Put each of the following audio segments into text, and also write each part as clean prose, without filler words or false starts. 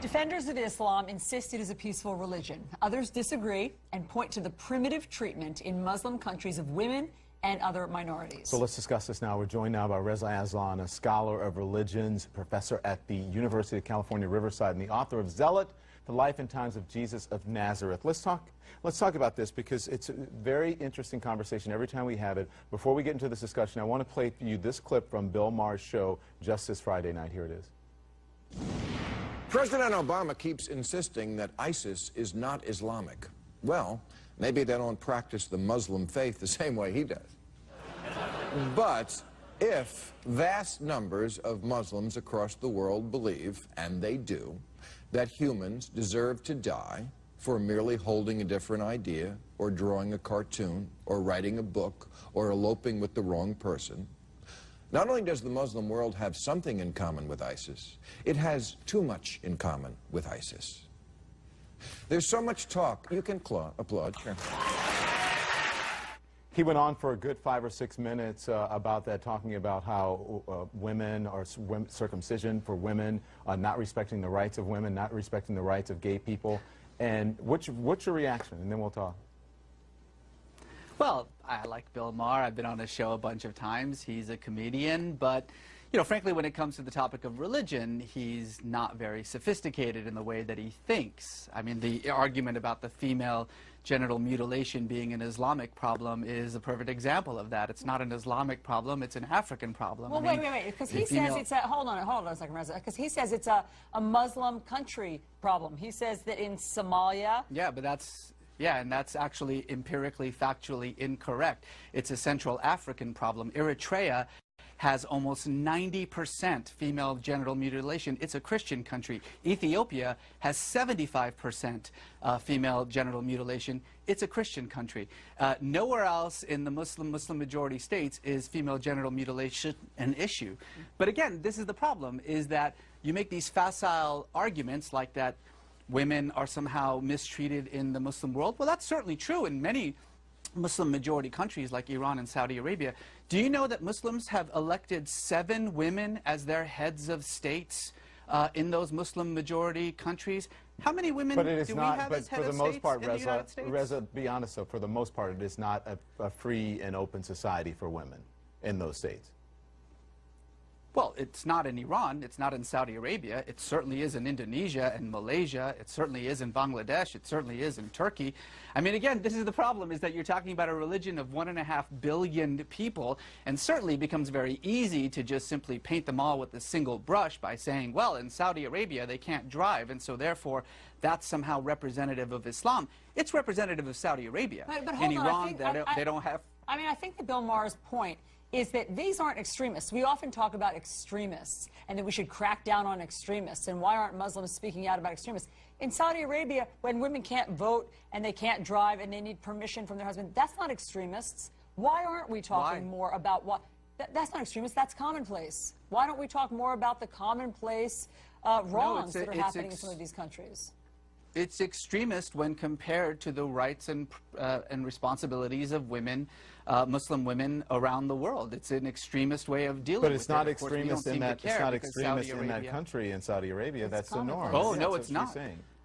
Defenders of Islam insist it is a peaceful religion. Others disagree and point to the primitive treatment in Muslim countries of women and other minorities. So let's discuss this now. We're joined now by Reza Aslan, a scholar of religions, professor at the University of California, Riverside, and the author of Zealot, The Life and Times of Jesus of Nazareth. Let's talk about this because it's a very interesting conversation every time we have it. Before we get into this discussion, I want to play for you this clip from Bill Maher's show just this Friday night. Here it is. President Obama keeps insisting that ISIS is not Islamic. Well, maybe they don't practice the Muslim faith the same way he does. But if vast numbers of Muslims across the world believe, and they do, that humans deserve to die for merely holding a different idea, or drawing a cartoon, or writing a book, or eloping with the wrong person, not only does the Muslim world have something in common with ISIS, it has too much in common with ISIS. There's so much talk. You can applaud, sure. He went on for a good 5 or 6 minutes about that, talking about how women or circumcision for women, not respecting the rights of women, not respecting the rights of gay people. And what's your reaction? And then we'll talk. Well, I like Bill Maher. I've been on his show a bunch of times. He's a comedian, but, you know, frankly, when it comes to the topic of religion, he's not very sophisticated in the way that he thinks. I mean, the argument about the female genital mutilation being an Islamic problem is a perfect example of that. It's not an Islamic problem, it's an African problem. Well, wait, because he says it's a, hold on a second, Reza, because he says it's a Muslim country problem. He says that in Somalia... Yeah, but that's... Yeah, and that's actually empirically, factually incorrect. It's a Central African problem. Eritrea has almost 90% female genital mutilation. It's a Christian country. Ethiopia has 75% female genital mutilation. It's a Christian country. Nowhere else in the Muslim majority states is female genital mutilation an issue. But again, this is the problem, is that you make these facile arguments like that women are somehow mistreated in the Muslim world. Well, that's certainly true in many Muslim majority countries like Iran and Saudi Arabia. Do you know that Muslims have elected 7 women as their heads of states in those Muslim majority countries? How many women do we have as head of states in the United States? Reza, be honest though, for the most part, it is not a free and open society for women in those states. Well, it's not in Iran, it's not in Saudi Arabia, it certainly is in Indonesia and Malaysia, it certainly is in Bangladesh, it certainly is in Turkey. I mean, again, this is the problem, is that you're talking about a religion of 1.5 billion people, and certainly it becomes very easy to just simply paint them all with a single brush by saying, well, in Saudi Arabia they can't drive, and so therefore that's somehow representative of Islam. It's representative of Saudi Arabia. But in Iran, they don't have... I mean, I think that Bill Maher's point is that these aren't extremists. We often talk about extremists and that we should crack down on extremists, and why aren't Muslims speaking out about extremists? In Saudi Arabia, when women can't vote and they can't drive and they need permission from their husband, that's not extremists. Why aren't we talking more about what... That's not extremist, that's commonplace. Why don't we talk more about the commonplace wrongs that are happening in some of these countries? It's extremist when compared to the rights and responsibilities of women, Muslim women around the world. It's an extremist way of dealing with it. But it's not extremist in that. It's not extremist in that country. In Saudi Arabia, that's the norm. Oh no, it's not.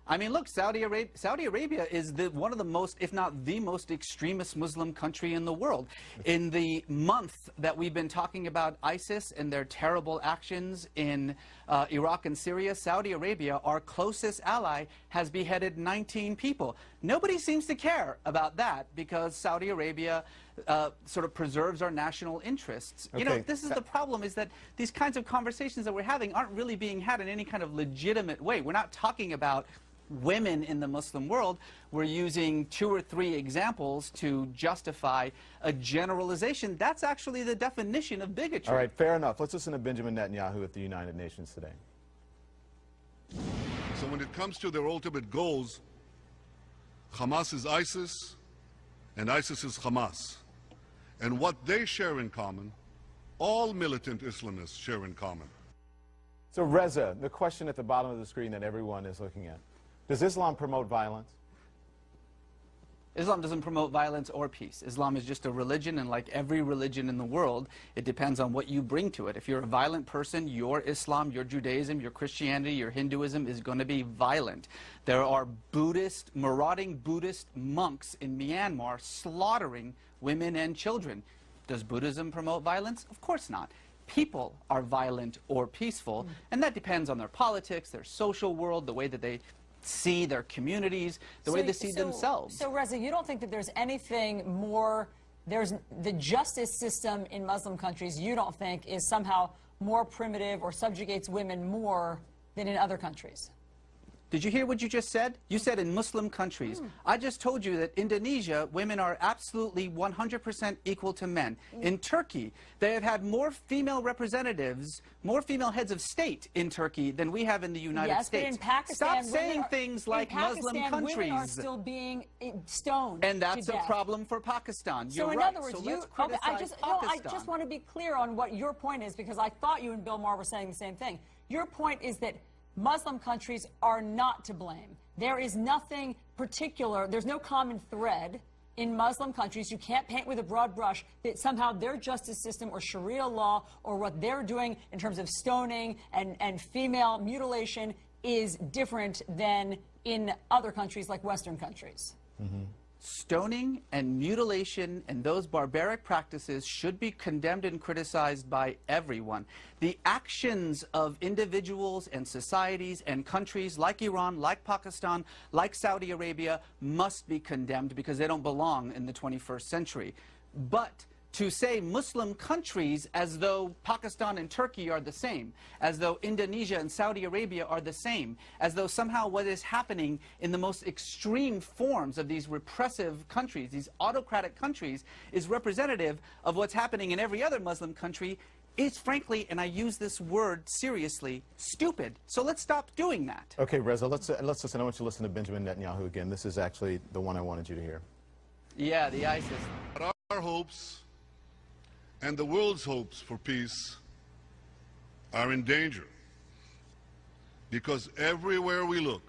I mean, look, Saudi Arabia is one of the most, if not the most extremist Muslim country in the world. In the month that we've been talking about ISIS and their terrible actions in Iraq and Syria, Saudi Arabia, our closest ally, has beheaded 19 people. Nobody seems to care about that because Saudi Arabia sort of preserves our national interests. Okay. You know, this is the problem, is that these kinds of conversations that we're having aren't really being had in any kind of legitimate way. We're not talking about women in the Muslim world. We're using 2 or 3 examples to justify a generalization. That's actually the definition of bigotry. All right, fair enough. Let's listen to Benjamin Netanyahu at the United Nations today. So when it comes to their ultimate goals, Hamas is ISIS and ISIS is Hamas. And what they share in common, all militant Islamists share in common. So Reza, the question at the bottom of the screen that everyone is looking at: does Islam promote violence? Islam doesn't promote violence or peace. Islam is just a religion, and like every religion in the world, it depends on what you bring to it. If you're a violent person, your Islam, your Judaism, your Christianity, your Hinduism is going to be violent. There are marauding Buddhist monks in Myanmar slaughtering women and children. Does Buddhism promote violence? Of course not. People are violent or peaceful, and that depends on their politics, their social world, the way that they see their communities, the way they see themselves. So, Reza, you don't think that there's anything more, there's the justice system in Muslim countries, you don't think is somehow more primitive or subjugates women more than in other countries? Did you hear what you just said? You said in Muslim countries. I just told you that Indonesia, women are absolutely 100% equal to men. In Turkey, they have had more female representatives, more female heads of state in Turkey than we have in the United States. But in Pakistan, stop saying things like Muslim countries. Women are still being stoned. And that's a problem for Pakistan. You're so in right. other words, I just want to be clear on what your point is, because I thought you and Bill Maher were saying the same thing. Your point is that Muslim countries are not to blame. There is nothing particular, there's no common thread in Muslim countries. You can't paint with a broad brush that somehow their justice system or Sharia law or what they're doing in terms of stoning and female mutilation is different than in other countries like Western countries. Stoning and mutilation and those barbaric practices should be condemned and criticized by everyone. The actions of individuals and societies and countries like Iran, like Pakistan, like Saudi Arabia must be condemned because they don't belong in the 21st century. But to say Muslim countries as though Pakistan and Turkey are the same, as though Indonesia and Saudi Arabia are the same, as though somehow what is happening in the most extreme forms of these repressive countries, these autocratic countries, is representative of what's happening in every other Muslim country, is frankly, and I use this word seriously, stupid. So let's stop doing that. Okay, Reza, let's listen. I want you to listen to Benjamin Netanyahu again. This is actually the one I wanted you to hear. Yeah, the ISIS. But our hopes and the world's hopes for peace are in danger, because everywhere we look,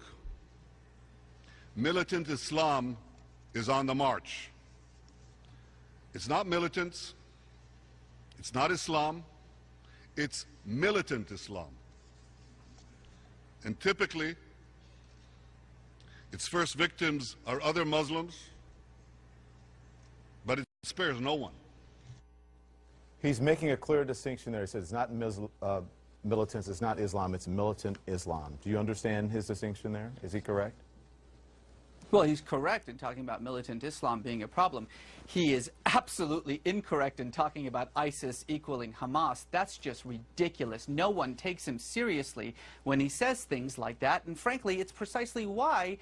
militant Islam is on the march. It's not militants, it's not Islam, it's militant Islam. And typically, its first victims are other Muslims, but it spares no one. He's making a clear distinction there. He says it's not militants, it's not Islam, it's militant Islam. Do you understand his distinction there? Is he correct? Well, he's correct in talking about militant Islam being a problem. He is absolutely incorrect in talking about ISIS equaling Hamas. That's just ridiculous. No one takes him seriously when he says things like that. And frankly, it's precisely why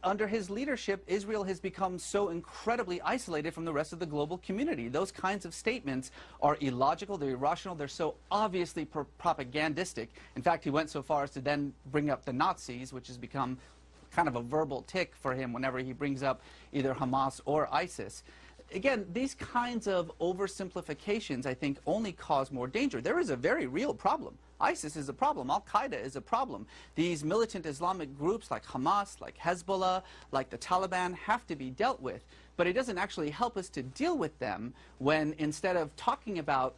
under his leadership, Israel has become so incredibly isolated from the rest of the global community. Those kinds of statements are illogical, they're irrational, they're so obviously propagandistic. In fact, he went so far as to then bring up the Nazis, which has become kind of a verbal tick for him whenever he brings up either Hamas or ISIS. Again, these kinds of oversimplifications, I think, only cause more danger. There is a very real problem. ISIS is a problem. Al-Qaeda is a problem. These militant Islamic groups like Hamas, like Hezbollah, like the Taliban have to be dealt with. But it doesn't actually help us to deal with them when instead of talking about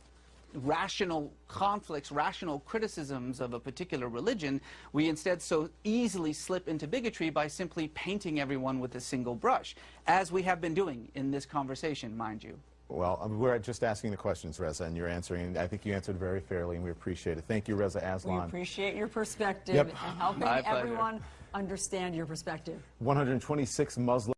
rational conflicts, rational criticisms of a particular religion, we instead so easily slip into bigotry by simply painting everyone with a single brush, as we have been doing in this conversation, mind you. Well, we're just asking the questions, Reza, and you're answering. I think you answered very fairly, and we appreciate it. Thank you, Reza Aslan. We appreciate your perspective and helping everyone understand your perspective. 126 Muslims